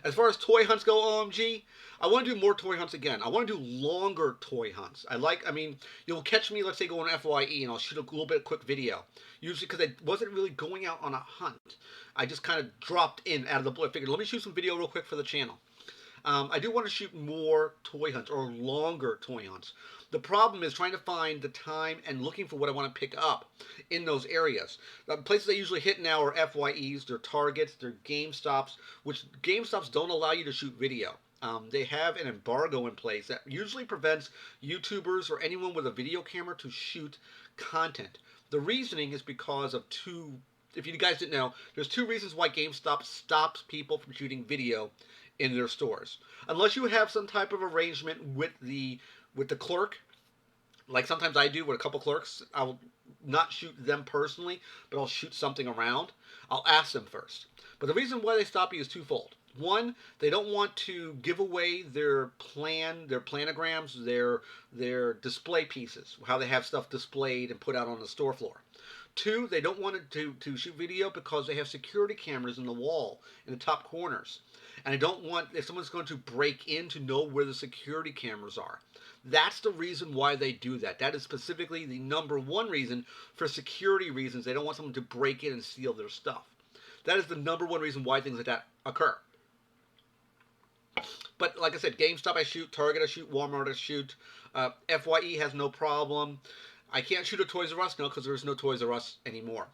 As far as toy hunts go, OMG, I want to do more toy hunts again. I want to do longer toy hunts. I mean, you'll catch me, let's say, going to FYE, and I'll shoot a little bit of quick video. Usually because I wasn't really going out on a hunt. I just kind of dropped in out of the blue. I figured, let me shoot some video real quick for the channel. I do want to shoot more toy hunts or longer toy hunts. The problem is trying to find the time and looking for what I want to pick up in those areas. The places I usually hit now are FYEs, they're Targets, they're GameStops, which GameStops don't allow you to shoot video. They have an embargo in place that usually prevents YouTubers or anyone with a video camera to shoot content. The reasoning is because of if you guys didn't know, there's 2 reasons why GameStop stops people from shooting video in their stores. Unless you have some type of arrangement with the clerk, like sometimes I do with a couple clerks. I'll not shoot them personally, but I'll shoot something around. I'll ask them first. But the reason why they stop you is twofold. One, they don't want to give away their planograms, their display pieces, how they have stuff displayed and put out on the store floor. Two, they don't want it to shoot video because they have security cameras in the wall in the top corners. And I don't want, if someone's going to break in, to know where the security cameras are. That's the reason why they do that. That is specifically the number one reason. For security reasons. They don't want someone to break in and steal their stuff. That is the number one reason why things like that occur. But like I said, GameStop I shoot, Target I shoot, Walmart I shoot. FYE has no problem. I can't shoot a Toys R Us now because there's no Toys R Us anymore.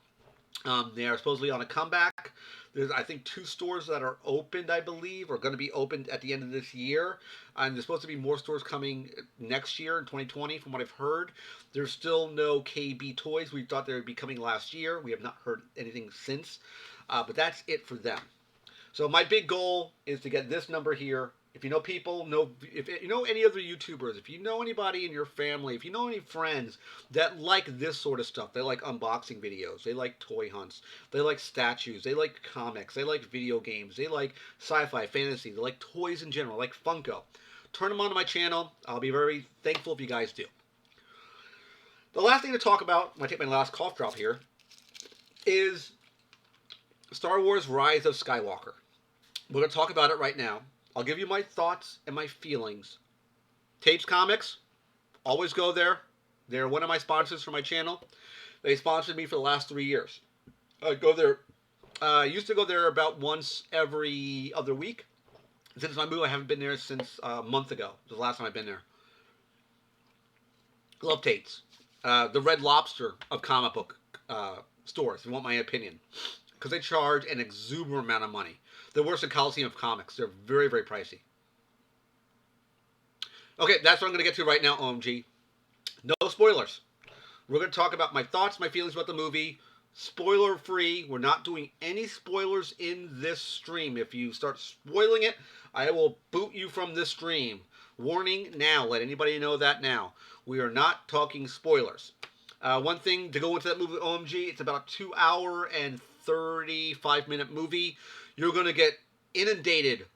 They are supposedly on a comeback. There's, I think, 2 stores that are opened, I believe, or going to be opened at the end of this year. And there's supposed to be more stores coming next year in 2020, from what I've heard. There's still no KB Toys. We thought they would be coming last year. We have not heard anything since. But that's it for them. So my big goal is to get this number here. If you know people, if you know any other YouTubers, if you know anybody in your family, if you know any friends that like this sort of stuff, they like unboxing videos, they like toy hunts, they like statues, they like comics, they like video games, they like sci-fi, fantasy, they like toys in general, like Funko. turn them onto my channel. I'll be very thankful if you guys do. The last thing to talk about, when I take my last cough drop here, is Star Wars Rise of Skywalker. We're going to talk about it right now. I'll give you my thoughts and my feelings. Tapes Comics, always go there. They're one of my sponsors for my channel. They sponsored me for the last 3 years. I go there. Used to go there about once every other week. Since my move, I haven't been there since a month ago. It was the last time I've been there. Love Tates. The Red Lobster of comic book stores, if you want my opinion. Because they charge an exuberant amount of money. They're worse than Coliseum of Comics. They're very, very pricey. Okay, that's what I'm going to get to right now, OMG. No spoilers. We're going to talk about my thoughts, my feelings about the movie. Spoiler free. We're not doing any spoilers in this stream. If you start spoiling it, I will boot you from this stream. Warning now. Let anybody know that now. We are not talking spoilers. One thing to go into that movie, OMG, it's about a 2 hour and 35-minute movie. You're going to get inundated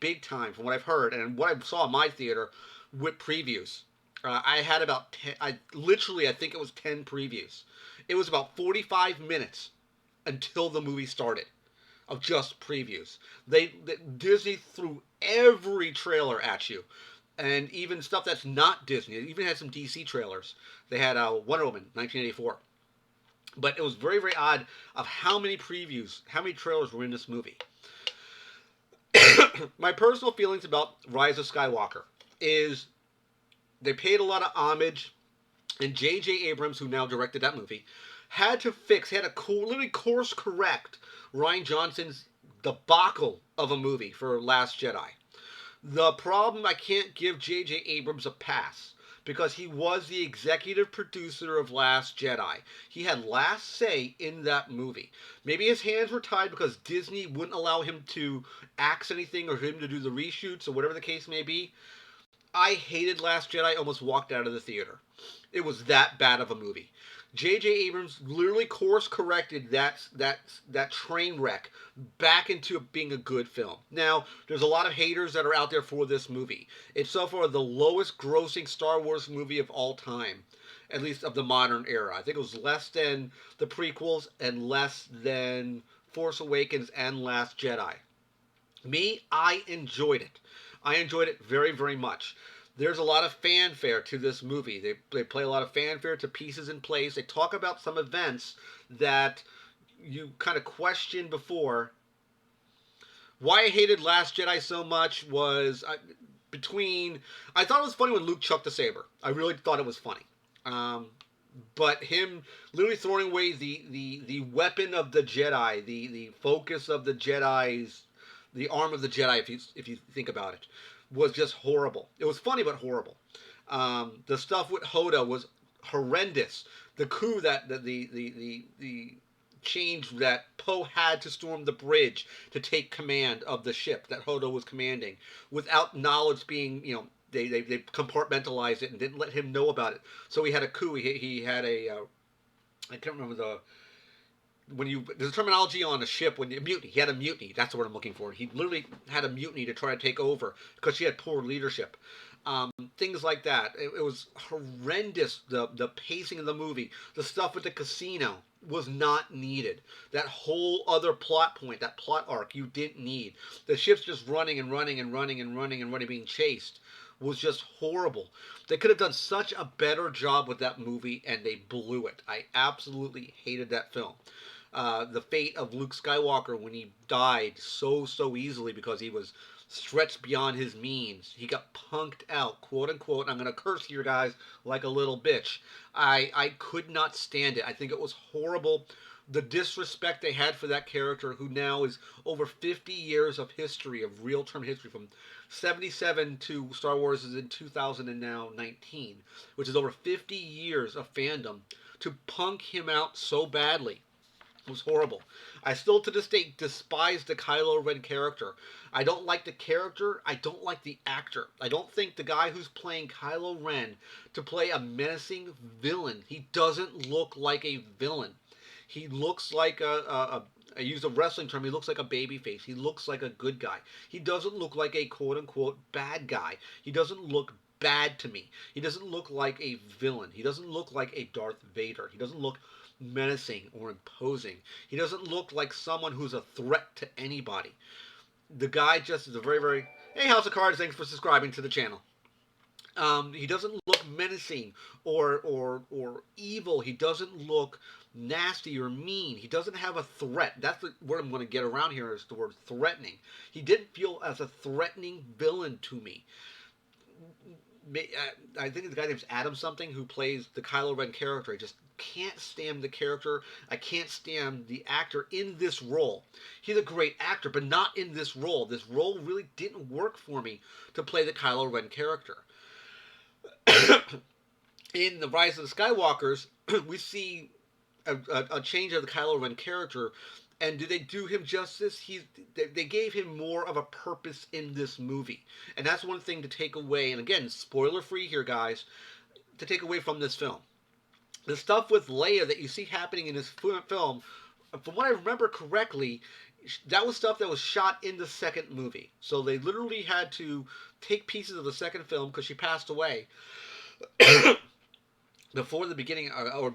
big time from what I've heard and what I saw in my theater with previews. I had about 10, I think it was 10 previews. It was about 45 minutes until the movie started of just previews. Disney threw every trailer at you, and even stuff that's not Disney. It even had some DC trailers. They had Wonder Woman 1984. But it was very, very odd of how many previews, how many trailers were in this movie. My personal feelings about Rise of Skywalker is they paid a lot of homage, and J.J. Abrams, who now directed that movie, had to literally course correct Rian Johnson's debacle of a movie for Last Jedi. The problem, I can't give J.J. Abrams a pass, because he was the executive producer of Last Jedi. He had last say in that movie. Maybe his hands were tied because Disney wouldn't allow him to axe anything or him to do the reshoots or whatever the case may be. I hated Last Jedi, almost walked out of the theater. It was that bad of a movie. J.J. Abrams literally course corrected that train wreck back into being a good film. Now, there's a lot of haters that are out there for this movie. It's so far the lowest grossing Star Wars movie of all time, at least of the modern era. I think it was less than the prequels and less than Force Awakens and Last Jedi. Me, I enjoyed it. I enjoyed it very, very much. There's a lot of fanfare to this movie. They play a lot of fanfare to pieces in place. They talk about some events that you kind of questioned before. Why I hated Last Jedi so much was I thought it was funny when Luke chucked the saber. I really thought it was funny. But him literally throwing away the weapon of the Jedi, the focus of the Jedi's, the arm of the Jedi, if you think about it, was just horrible. It was funny, but horrible. The stuff with Hoda was horrendous. The coup that the change that Poe had to storm the bridge to take command of the ship that Hoda was commanding, without knowledge being, they compartmentalized it and didn't let him know about it. So he had a coup. He had a I can't remember there's a terminology on a ship when mutiny. He had a mutiny. That's the word I'm looking for. He literally had a mutiny to try to take over because she had poor leadership. Things like that. It was horrendous. The pacing of the movie, the stuff with the casino was not needed. That whole other plot point, that plot arc, you didn't need. The ship's just running and running and running and running and running, being chased, was just horrible. They could have done such a better job with that movie, and they blew it. I absolutely hated that film. The fate of Luke Skywalker when he died so easily because he was stretched beyond his means. He got punked out, quote unquote. I'm going to curse here, guys, like a little bitch. I could not stand it. I think it was horrible. The disrespect they had for that character, who now is over 50 years of history, of real-term history, from 77 to Star Wars is in 2019, which is over 50 years of fandom, to punk him out so badly. It was horrible. I still, to this day, despise the Kylo Ren character. I don't like the character. I don't like the actor. I don't think the guy who's playing Kylo Ren to play a menacing villain, he doesn't look like a villain. He looks like a I use a wrestling term. He looks like a baby face. He looks like a good guy. He doesn't look like a quote unquote bad guy. He doesn't look bad to me. He doesn't look like a villain. He doesn't look like a Darth Vader. He doesn't look menacing or imposing. He doesn't look like someone who's a threat to anybody. The guy just is a very, very. Hey, House of Cards, thanks for subscribing to the channel. He doesn't look menacing or evil. He doesn't look nasty or mean. He doesn't have a threat. That's the word I'm going to get around here is the word threatening. He didn't feel as a threatening villain to me. I think the guy name's Adam something who plays the Kylo Ren character. I just can't stand the character. I can't stand the actor in this role. He's a great actor, but not in this role. This role really didn't work for me to play the Kylo Ren character. In The Rise of the Skywalkers, we see a change of the Kylo Ren character, and do they do him justice? They gave him more of a purpose in this movie, and that's one thing to take away. And again, spoiler free here, guys, to take away from this film. The stuff with Leia that you see happening in this film, from what I remember correctly, that was stuff that was shot in the second movie. So they literally had to take pieces of the second film because she passed away before the beginning, or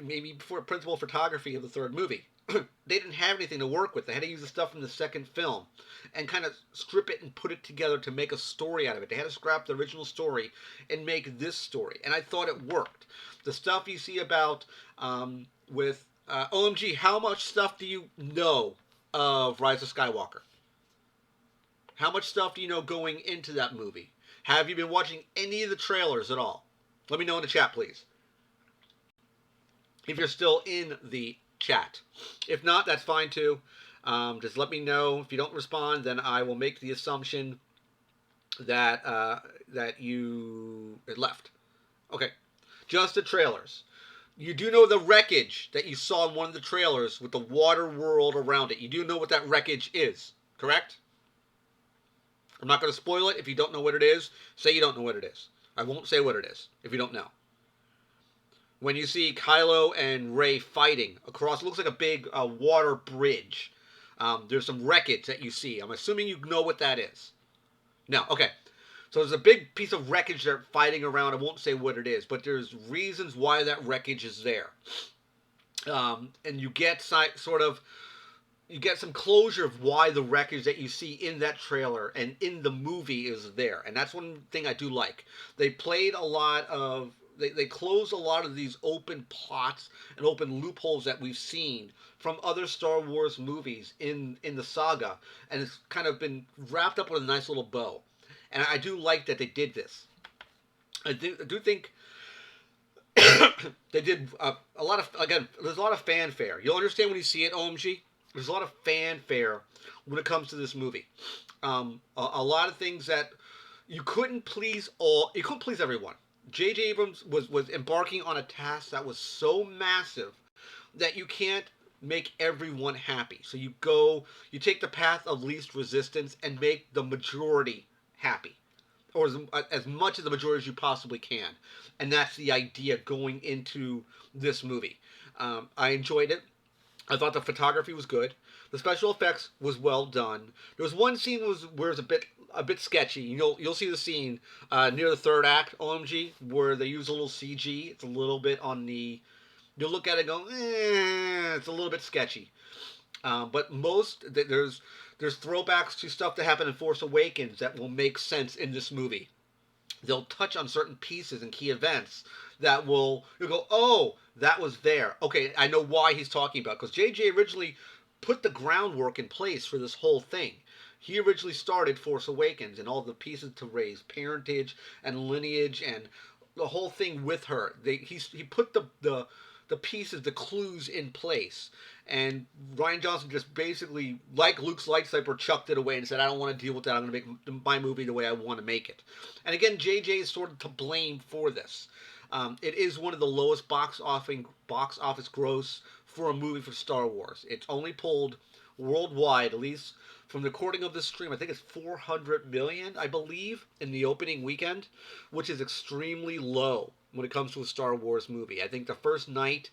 maybe before principal photography of the third movie. They didn't have anything to work with. They had to use the stuff from the second film and kind of strip it and put it together to make a story out of it. They had to scrap the original story and make this story, and I thought it worked. The stuff you see about with OMG, how much stuff do you know of Rise of Skywalker? How much stuff do you know going into that movie? Have you been watching any of the trailers at all? Let me know in the chat, please. If you're still in the chat. If not, that's fine too. Just let me know. If you don't respond, then I will make the assumption that you left. Okay. Just the trailers. You do know the wreckage that you saw in one of the trailers with the water world around it. You do know what that wreckage is, correct? I'm not going to spoil it. If you don't know what it is, say you don't know what it is. I won't say what it is if you don't know. When you see Kylo and Rey fighting across, it looks like a big water bridge. There's some wreckage that you see. I'm assuming you know what that is. No, okay. So there's a big piece of wreckage they're fighting around. I won't say what it is, but there's reasons why that wreckage is there. And you get you get some closure of why the wreckage that you see in that trailer and in the movie is there. And that's one thing I do like. They played a lot of... They closed a lot of these open plots and open loopholes that we've seen from other Star Wars movies in the saga. And it's kind of been wrapped up with a nice little bow. And I do like that they did this. I do think they did a lot of... Again, there's a lot of fanfare. You'll understand when you see it, OMG. There's a lot of fanfare when it comes to this movie. A lot of things that you couldn't please everyone. J.J. Abrams was embarking on a task that was so massive that you can't make everyone happy. So you take the path of least resistance and make the majority happy. Or as much of the majority as you possibly can. And that's the idea going into this movie. I enjoyed it. I thought the photography was good. The special effects was well done. There was one scene where it was a bit sketchy. You'll see the scene near the third act, OMG, where they use a little CG. It's a little bit on the... You'll look at it and go, it's a little bit sketchy. But there's throwbacks to stuff that happened in Force Awakens that will make sense in this movie. They'll touch on certain pieces and key events that you'll go, oh, that was there. Okay, I know why he's talking about. Because JJ originally put the groundwork in place for this whole thing. He originally started Force Awakens and all the pieces to Rey's parentage and lineage and the whole thing with her. He put the pieces, the clues in place. And Rian Johnson just basically, like Luke's lightsaber, chucked it away and said, I don't want to deal with that. I'm going to make my movie the way I want to make it. And again, JJ is sort of to blame for this. It is one of the lowest box office gross for a movie for Star Wars. It's only pulled worldwide, at least from the recording of this stream, I think it's 400 million, I believe, in the opening weekend, which is extremely low when it comes to a Star Wars movie. I think the first night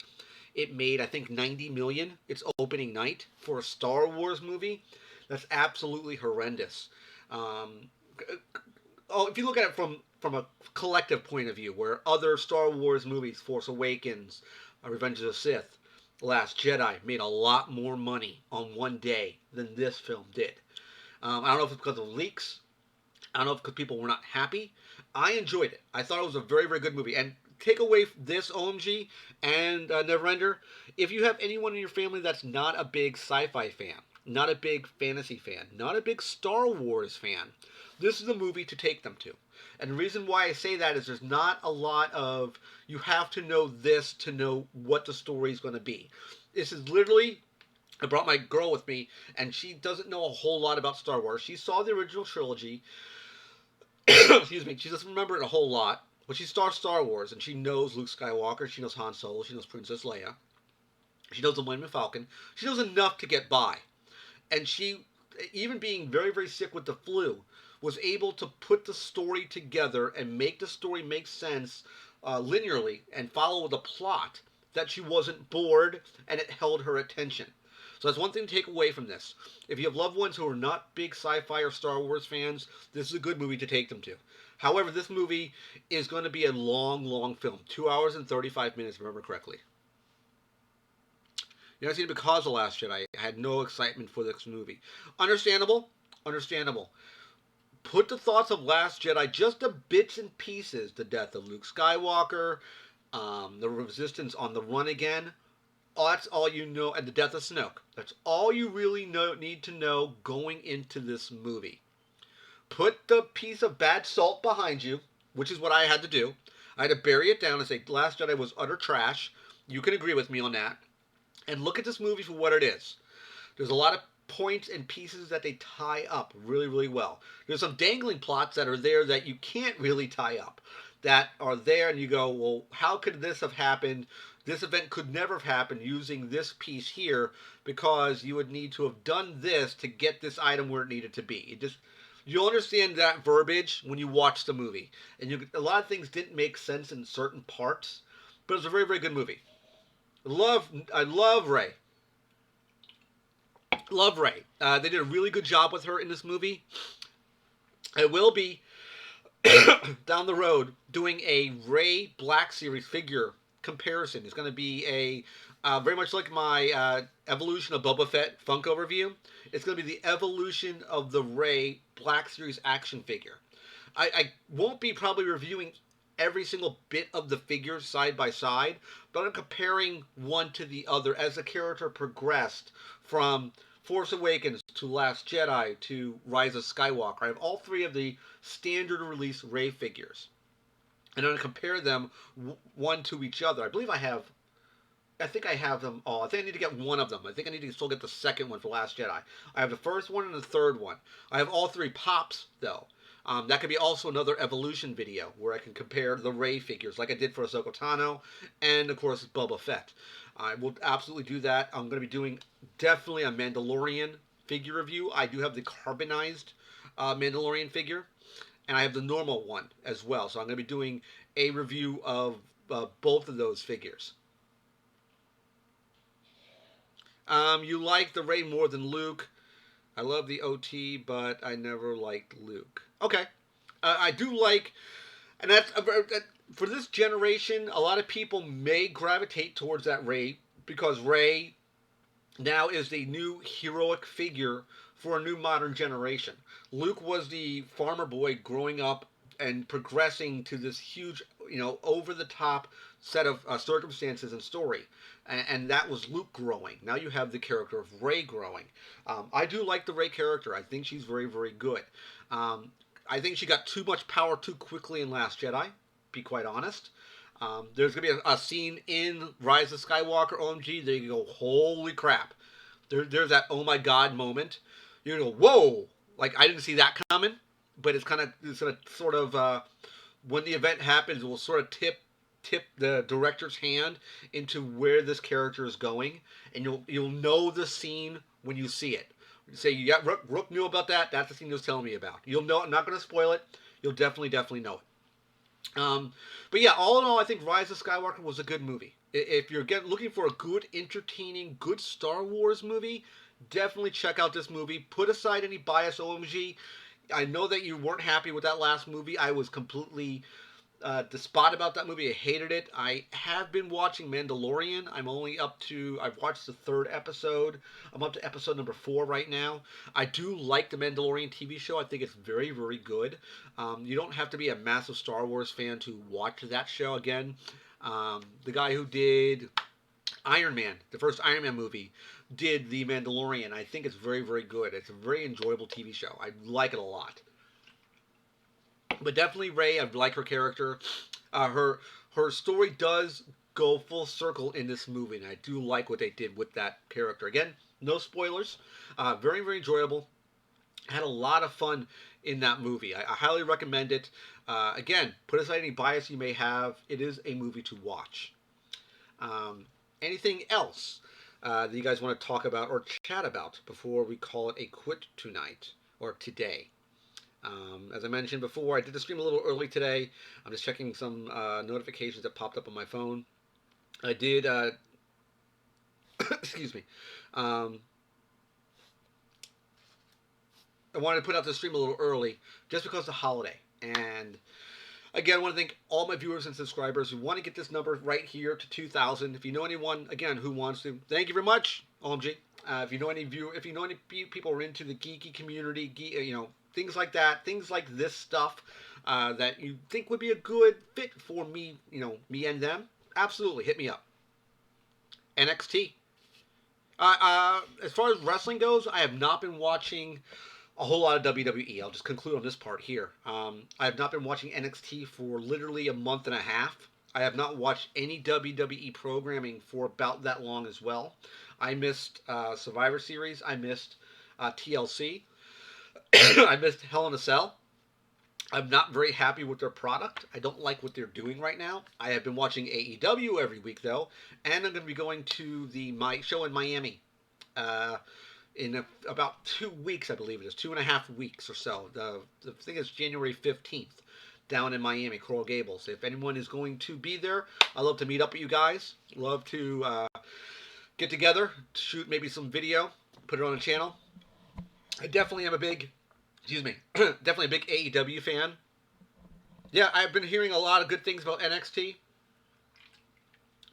it made, I think, 90 million its opening night for a Star Wars movie. That's absolutely horrendous. Um, if you look at it from a collective point of view, where other Star Wars movies, Force Awakens, Revenge of the Sith, Last Jedi, made a lot more money on one day than this film did. I don't know if it's because of leaks. I don't know if because people were not happy. I enjoyed it. I thought it was a very, very good movie. And take away this OMG and Neverender, if you have anyone in your family that's not a big sci-fi fan, not a big fantasy fan, not a big Star Wars fan, this is a movie to take them to. And the reason why I say that is there's not a lot of, you have to know this to know what the story is going to be. This is literally, I brought my girl with me, and she doesn't know a whole lot about Star Wars. She saw the original trilogy. Excuse me. She doesn't remember it a whole lot, but she saw Star Wars, and she knows Luke Skywalker. She knows Han Solo. She knows Princess Leia. She knows the Millennium Falcon. She knows enough to get by. And she, even being very, very sick with the flu, was able to put the story together and make the story make sense linearly and follow the plot, that she wasn't bored and it held her attention. So that's one thing to take away from this. If you have loved ones who are not big sci-fi or Star Wars fans, this is a good movie to take them to. However, this movie is going to be a long, long film. 2 hours and 35 minutes, if I remember correctly. You know, I seen it because of The Last Jedi. I had no excitement for this movie. Understandable? Understandable. Put the thoughts of Last Jedi just to bits and pieces. The death of Luke Skywalker, the Resistance on the run again. That's all you know, and the death of Snoke. That's all you really need to know going into this movie. Put the piece of bad salt behind you, which is what I had to do. I had to bury it down and say Last Jedi was utter trash. You can agree with me on that. And look at this movie for what it is. There's a lot of points and pieces that they tie up really, really well. There's some dangling plots that are there that you can't really tie up, that are there and you go, well, how could this have happened? This event could never have happened using this piece here, because you would need to have done this to get this item where it needed to be. You'll understand that verbiage when you watch the movie. And a lot of things didn't make sense in certain parts, but it's a very, very good movie. I love Rey. Love Rey. They did a really good job with her in this movie. I will be down the road doing a Rey Black Series figure comparison. It's going to be a very much like my Evolution of Boba Fett Funko review. It's going to be the evolution of the Rey Black Series action figure. I won't be probably reviewing every single bit of the figures side by side, but I'm comparing one to the other as the character progressed from Force Awakens to Last Jedi to Rise of Skywalker. I have all three of the standard release Rey figures. And I'm going to compare them one to each other. I think I have them all. I think I need to get one of them. I think I need to still get the second one for Last Jedi. I have the first one and the third one. I have all three pops, though. That could be also another evolution video where I can compare the Rey figures like I did for Ahsoka Tano and, of course, Boba Fett. I will absolutely do that. I'm going to be doing definitely a Mandalorian figure review. I do have the carbonized Mandalorian figure, and I have the normal one as well. So I'm going to be doing a review of both of those figures. You like the Rey more than Luke. I love the OT, but I never liked Luke. Okay. I do like, and that's, for this generation, a lot of people may gravitate towards that Rey, because Rey now is the new heroic figure for a new modern generation. Luke was the farmer boy growing up and progressing to this huge, over-the-top set of circumstances and story. And that was Luke growing. Now you have the character of Rey growing. I do like the Rey character. I think she's very, very good. I think she got too much power too quickly in Last Jedi, be quite honest. There's going to be a scene in Rise of Skywalker, OMG, there you go, holy crap. There's that oh my god moment. You go, whoa! Like, I didn't see that coming, but it's going to sort of, when the event happens, it will sort of tip the director's hand into where this character is going, and you'll know the scene when you see it. You say, yeah, Rook knew about that. That's the scene he was telling me about. You'll know. I'm not going to spoil it. You'll definitely know it. But yeah, all in all, I think Rise of Skywalker was a good movie. If you're looking for a good, entertaining, good Star Wars movie, definitely check out this movie. Put aside any bias, OMG. I know that you weren't happy with that last movie. I was completely despot about that movie. I hated it. I have been watching Mandalorian. I've watched the third episode. I'm up to episode number 4 right now. I do like the Mandalorian TV show. I think it's very, very good. You don't have to be a massive Star Wars fan to watch that show again. The guy who did Iron Man, the first Iron Man movie, did The Mandalorian. I think it's very, very good. It's a very enjoyable TV show. I like it a lot. But definitely Rey, I like her character. Her story does go full circle in this movie, and I do like what they did with that character. Again, no spoilers. Very, very enjoyable. Had a lot of fun in that movie. I highly recommend it. Again, put aside any bias you may have. It is a movie to watch. Um, Anything else that you guys want to talk about or chat about before we call it a quit tonight or today? As I mentioned before, I did the stream a little early today. I'm just checking some notifications that popped up on my phone. I did, excuse me. Um, I wanted to put out the stream a little early just because of the holiday. And again, I want to thank all my viewers and subscribers who want to get this number right here to 2,000. If you know anyone, again, who wants to, thank you very much, OMG. If you know any people who are into the geeky community, things like that, things like this stuff that you think would be a good fit for me, me and them, absolutely hit me up. NXT. As far as wrestling goes, I have not been watching a whole lot of WWE. I'll just conclude on this part here. I have not been watching NXT for literally a month and a half. I have not watched any WWE programming for about that long as well. I missed Survivor Series. I missed TLC. I missed Hell in a Cell. I'm not very happy with their product. I don't like what they're doing right now. I have been watching AEW every week though, and I'm going to be going to my show in Miami about 2 weeks, I believe it is, 2.5 weeks or so. The thing is January 15th down in Miami, Coral Gables. If anyone is going to be there, I'd love to meet up with you guys. Love to get together, shoot maybe some video, put it on the channel. I definitely am definitely a big AEW fan. Yeah, I've been hearing a lot of good things about NXT.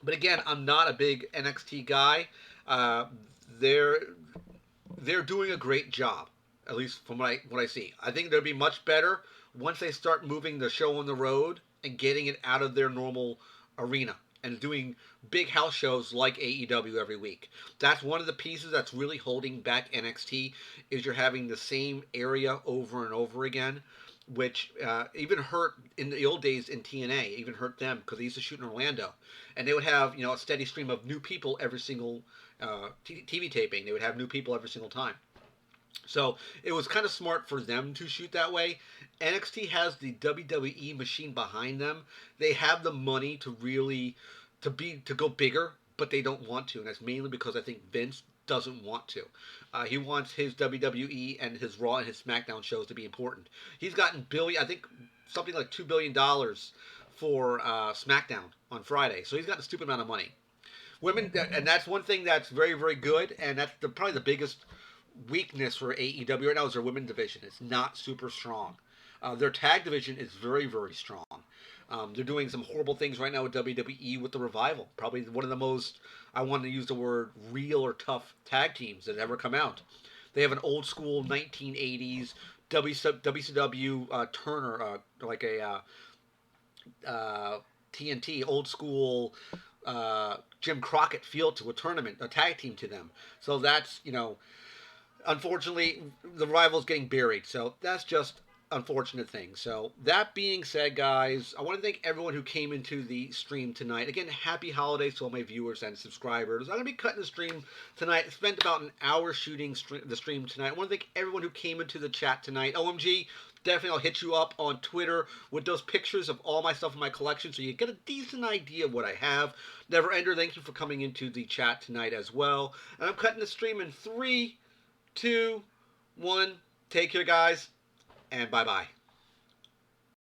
But again, I'm not a big NXT guy. They're doing a great job, at least from what I see. I think they'll be much better once they start moving the show on the road and getting it out of their normal arena and doing big house shows like AEW every week. That's one of the pieces that's really holding back NXT is you're having the same area over and over again, which even hurt in the old days in TNA, even hurt them because they used to shoot in Orlando. And they would have, a steady stream of new people every single TV taping. They would have new people every single time. So it was kind of smart for them to shoot that way. NXT has the WWE machine behind them. They have the money to really to go bigger, but they don't want to, and that's mainly because I think Vince doesn't want to. He wants his WWE and his Raw and his SmackDown shows to be important. He's gotten I think something like $2 billion for SmackDown on Friday, so he's got a stupid amount of money. Women, and that's one thing that's very, very good, and that's probably the biggest weakness for AEW right now is their women's division. It's not super strong. Their tag division is very, very strong. They're doing some horrible things right now with WWE with the Revival. Probably one of the most, I want to use the word, real or tough tag teams that ever come out. They have an old school 1980s WCW Turner, like a TNT, old school Jim Crockett feel to a tag team to them. So that's, unfortunately, the Revival's getting buried. So that's just unfortunate thing. So that being said, guys, I want to thank everyone who came into the stream tonight. Again, happy holidays to all my viewers and subscribers. I'm going to be cutting the stream tonight. Spent about an hour shooting the stream tonight. I want to thank everyone who came into the chat tonight. OMG, definitely I'll hit you up on Twitter with those pictures of all my stuff in my collection so you get a decent idea of what I have. Never Ender, thank you for coming into the chat tonight as well. And I'm cutting the stream in 3, 2, 1. Take care, guys, and bye-bye.